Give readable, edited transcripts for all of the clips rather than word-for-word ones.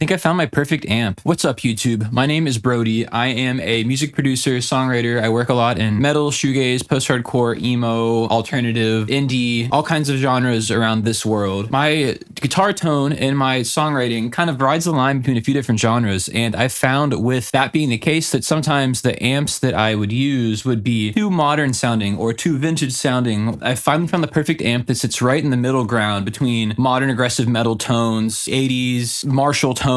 think I found my perfect amp. What's up, YouTube? My name is Brody. I am a music producer, songwriter. I work a lot in metal, shoegaze, post-hardcore, emo, alternative, indie, all kinds of genres around this world. My guitar tone and my songwriting kind of rides the line between a few different genres, and I found with that being the case that sometimes the amps that I would use would be too modern sounding or too vintage sounding. I finally found the perfect amp that sits right in the middle ground between modern aggressive metal tones, 80s Marshall tones,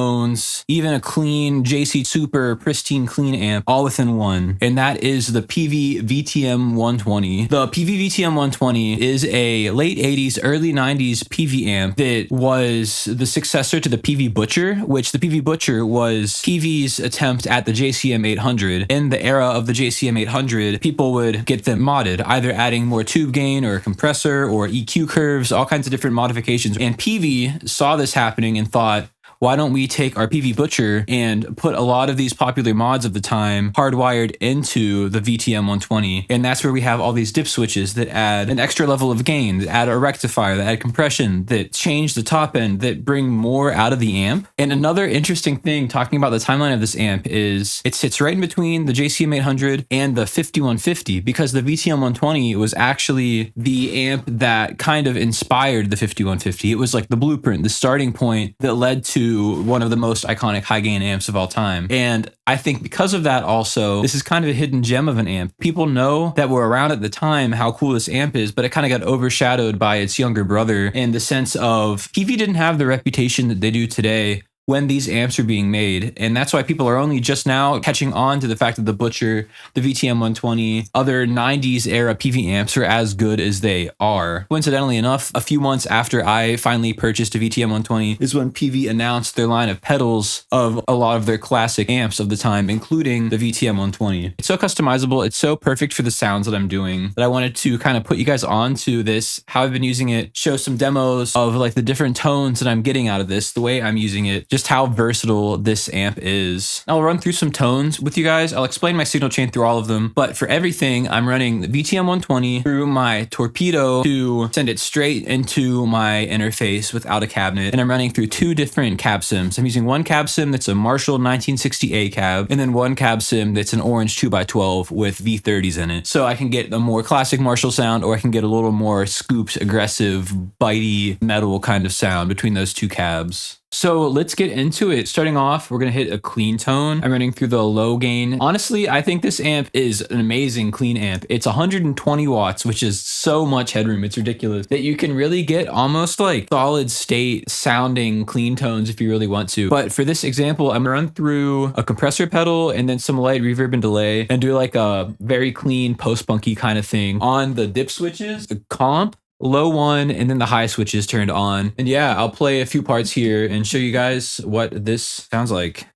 even a clean JC Super pristine clean amp, all within one. And that is the Peavey VTM 120. The Peavey VTM 120 is a late 80s, early 90s Peavey amp that was the successor to the Peavey Butcher, which the Peavey Butcher was Peavey's attempt at the JCM 800. In the era of the JCM 800, people would get them modded, either adding more tube gain or compressor or EQ curves, all kinds of different modifications. And Peavey saw this happening and thought, why don't we take our Peavey Butcher and put a lot of these popular mods of the time hardwired into the VTM 120? And that's where we have all these dip switches that add an extra level of gain, that add a rectifier, that add compression, that change the top end, that bring more out of the amp. And another interesting thing talking about the timeline of this amp is it sits right in between the JCM 800 and the 5150, because the VTM 120 was actually the amp that kind of inspired the 5150. It was like the blueprint, the starting point that led to one of the most iconic high gain amps of all time. And I think because of that also, this is kind of a hidden gem of an amp. People know that were around at the time how cool this amp is, but it kind of got overshadowed by its younger brother in the sense of Peavey didn't have the reputation that they do today when these amps are being made. And that's why people are only just now catching on to the fact that the Butcher, the VTM 120, other 90s era Peavey amps are as good as they are. Coincidentally enough, a few months after I finally purchased a VTM 120 is when Peavey announced their line of pedals of a lot of their classic amps of the time, including the VTM 120. It's so customizable. It's so perfect for the sounds that I'm doing that I wanted to kind of put you guys on to this, how I've been using it, show some demos of like the different tones that I'm getting out of this, the way I'm using it, just how versatile this amp is. I'll run through some tones with you guys. I'll explain my signal chain through all of them, but for everything, I'm running the VTM 120 through my torpedo to send it straight into my interface without a cabinet, and I'm running through two different cab sims. I'm using one cab sim that's a Marshall 1960A cab, and then one cab sim that's an orange 2x12 with V30s in it. So I can get a more classic Marshall sound, or I can get a little more scooped, aggressive, bitey metal kind of sound between those two cabs. So let's get into it. Starting off, we're going to hit a clean tone. I'm running through the low gain. Honestly, I think this amp is an amazing clean amp. It's 120 watts, which is so much headroom. It's ridiculous that you can really get almost like solid state sounding clean tones if you really want to. But for this example, I'm going to run through a compressor pedal and then some light reverb and delay and do like a very clean post-punky kind of thing on the dip switches, the comp, low one, and then the high switch is turned on. And yeah, I'll play a few parts here and show you guys what this sounds like.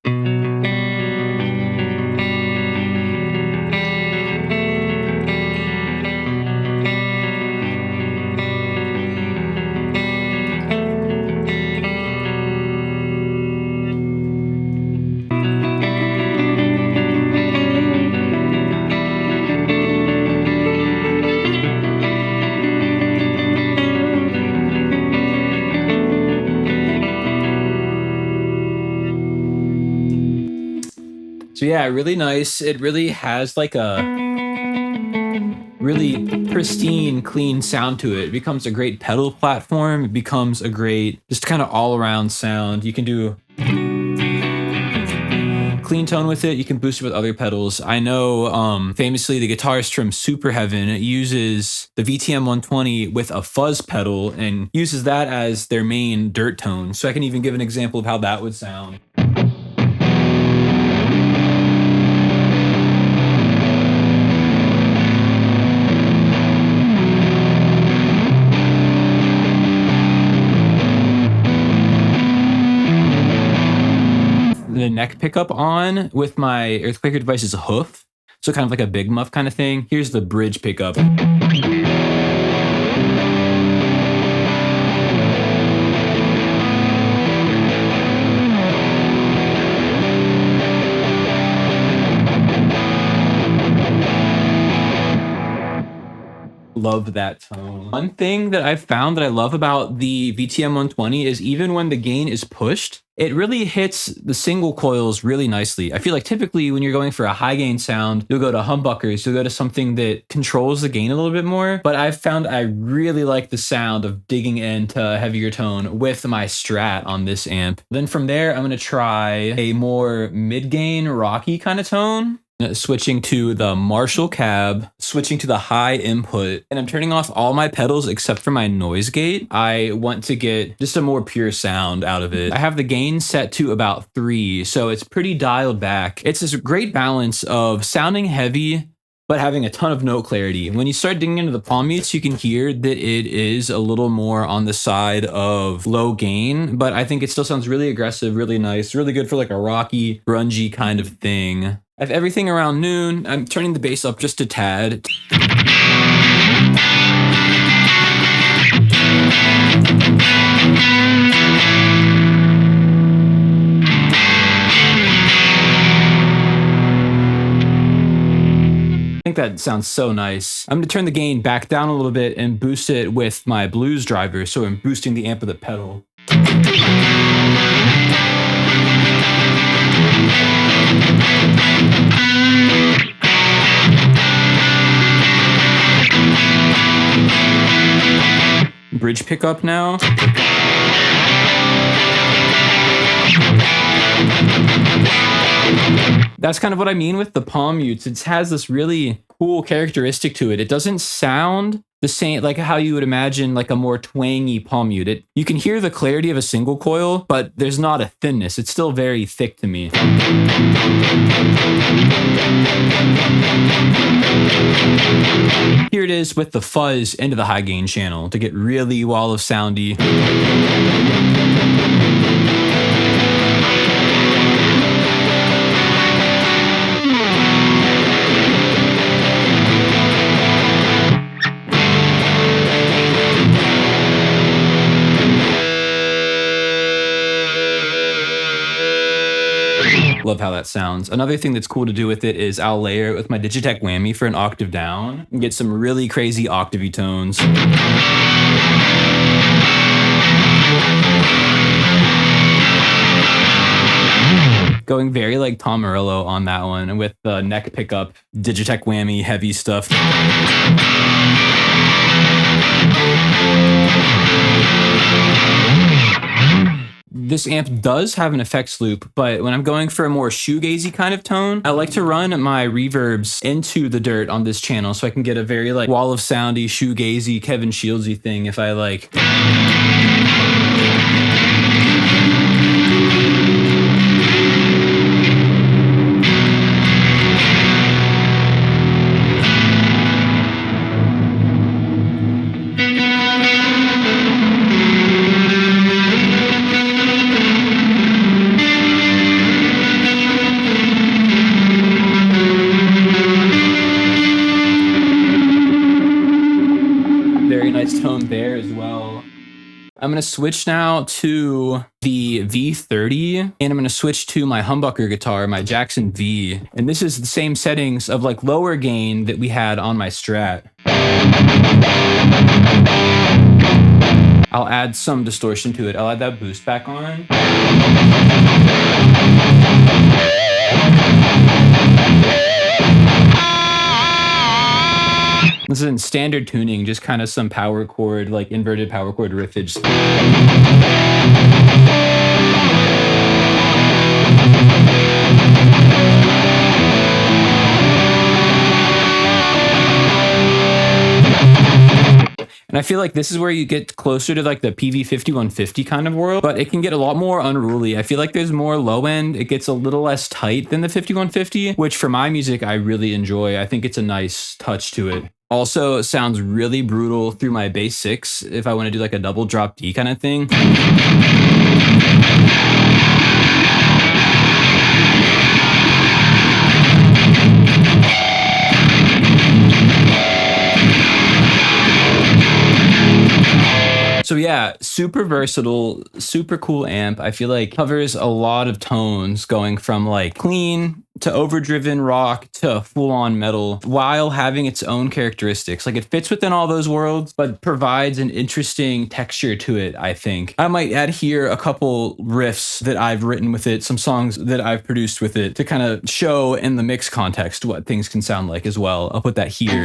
So yeah, really nice. It really has like a really pristine, clean sound to it. It becomes a great pedal platform. It becomes a great, just kind of all around sound. You can do clean tone with it. You can boost it with other pedals. I know famously the guitarist from Super Heaven uses the VTM 120 with a fuzz pedal and uses that as their main dirt tone. So I can even give an example of how that would sound. The neck pickup on with my Earthquaker device is a hoof, so kind of like a big muff kind of thing. Here's the bridge pickup. love that tone. One thing that I've found that I love about the VTM 120 is even when the gain is pushed, it really hits the single coils really nicely. I feel like typically when you're going for a high gain sound, you'll go to humbuckers, you'll go to something that controls the gain a little bit more. But I've found I really like the sound of digging into a heavier tone with my Strat on this amp. Then from there, I'm gonna try a more mid-gain rocky kind of tone. Switching to the Marshall cab, switching to the high input, and I'm turning off all my pedals except for my noise gate. I want to get just a more pure sound out of it. I have the gain set to about 3, so it's pretty dialed back. It's this great balance of sounding heavy, but having a ton of note clarity. When you start digging into the palm mutes, you can hear that it is a little more on the side of low gain, but I think it still sounds really aggressive, really nice, really good for like a rocky, grungy kind of thing. I have everything around noon. I'm turning the bass up just a tad. I think that sounds so nice. I'm gonna turn the gain back down a little bit and boost it with my blues driver, so I'm boosting the amp with the pedal. Bridge pickup now. That's kind of what I mean with the palm mutes. It has this really cool characteristic to it. It doesn't sound the same, like how you would imagine like a more twangy palm mute. You can hear the clarity of a single coil, but there's not a thinness. It's still very thick to me. Here it is with the fuzz into the high gain channel to get really wall of soundy. Love how that sounds. Another thing that's cool to do with it is I'll layer it with my Digitech whammy for an octave down and get some really crazy octavey tones. Going very like Tom Morello on that one, and with the neck pickup, Digitech whammy, heavy stuff. This amp does have an effects loop, but when I'm going for a more shoegazy kind of tone, I like to run my reverbs into the dirt on this channel so I can get a very like wall of soundy, shoegazy, Kevin Shieldsy thing if I like. Tone there as well. I'm going to switch now to the V30, and I'm going to switch to my humbucker guitar, my Jackson V. And this is the same settings of like lower gain that we had on my Strat. I'll add some distortion to it. I'll add that boost back on. This is in standard tuning, just kind of some power chord, like inverted power chord riffage. And I feel like this is where you get closer to like the Peavey 5150 kind of world, but it can get a lot more unruly. I feel like there's more low end. It gets a little less tight than the 5150, which for my music, I really enjoy. I think it's a nice touch to it. Also sounds really brutal through my bass 6 if I want to do like a double drop D kind of thing. So yeah, super versatile, super cool amp. I feel like covers a lot of tones going from like clean, to overdriven rock to full-on metal while having its own characteristics. Like, it fits within all those worlds, but provides an interesting texture to it, I think. I might add here a couple riffs that I've written with it, some songs that I've produced with it to kind of show in the mix context what things can sound like as well. I'll put that here.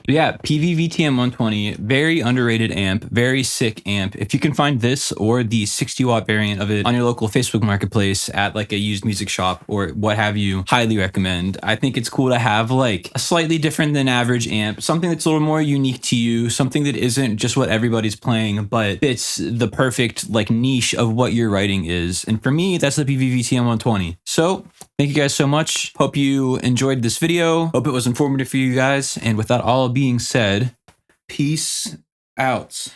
Yeah, Peavey VTM 120, very underrated amp, very sick amp. If you can find this or the 60-watt variant of it on your local Facebook marketplace at like a used music shop or what have you, highly recommend. I think it's cool to have like a slightly different than average amp, something that's a little more unique to you, something that isn't just what everybody's playing, but it's the perfect like niche of what your writing is. And for me, that's the Peavey VTM 120. So thank you guys so much. Hope you enjoyed this video. Hope it was informative for you guys. And with that all being said, peace out.